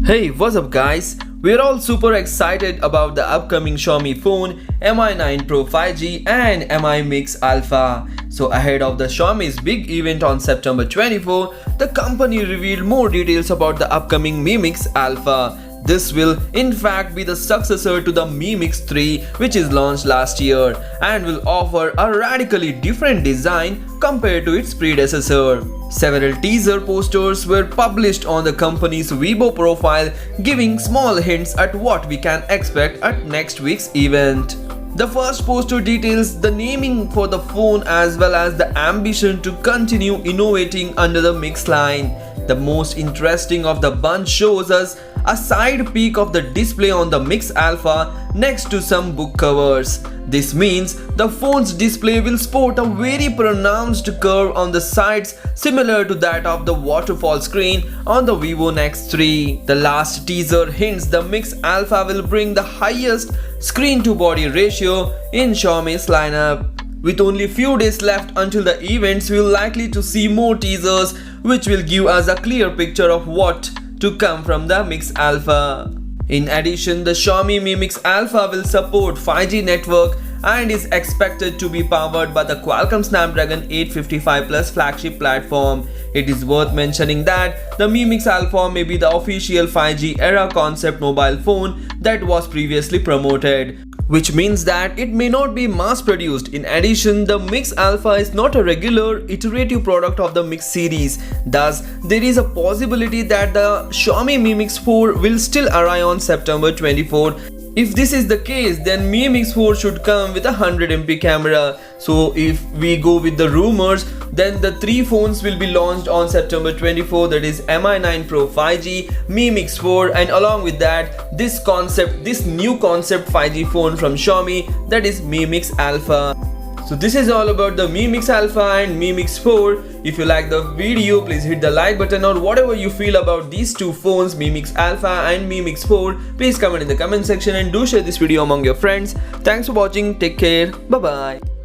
Hey, what's up guys? We're all super excited about the upcoming Xiaomi phone Mi 9 Pro 5G and Mi Mix Alpha. So ahead of the Xiaomi's big event on September 24, the company revealed more details about the upcoming Mi Mix Alpha. This will in fact be the successor to the Mi Mix 3, which is launched last year and will offer a radically different design compared to its predecessor. Several teaser posters were published on the company's Weibo profile, giving small hints at what we can expect at next week's event. The first poster details the naming for the phone as well as the ambition to continue innovating under the Mix line. The most interesting of the bunch shows us a side peek of the display on the Mix Alpha next to some book covers. This means the phone's display will sport a very pronounced curve on the sides similar to that of the Waterfall screen on the Vivo Nex 3. The last teaser hints the Mix Alpha will bring the highest screen-to-body ratio in Xiaomi's lineup. With only few days left until the events, we're likely to see more teasers which will give us a clear picture of what to come from the Mix Alpha. In addition, the Xiaomi Mi Mix Alpha will support 5G network and is expected to be powered by the Qualcomm Snapdragon 855 Plus flagship platform. It is worth mentioning that the Mi Mix Alpha may be the official 5G era concept mobile phone that was previously promoted, which means that it may not be mass produced. In addition, the Mix Alpha is not a regular iterative product of the Mix series. Thus, there is a possibility that the Xiaomi Mi Mix 4 will still arrive on September 24. If this is the case, then Mi Mix 4 should come with a 100MP camera. So if we go with the rumors, then the three phones will be launched on September 24, that is Mi 9 Pro 5G, Mi Mix 4, and along with that, this new concept 5G phone from Xiaomi, that is Mi Mix Alpha. So this is all about the Mi Mix Alpha and Mi Mix 4. If you like the video, please hit the like button, or whatever you feel about these two phones, Mi Mix Alpha and Mi Mix 4, please comment in the comment section and do share this video among your friends. Thanks for watching, take care, bye bye.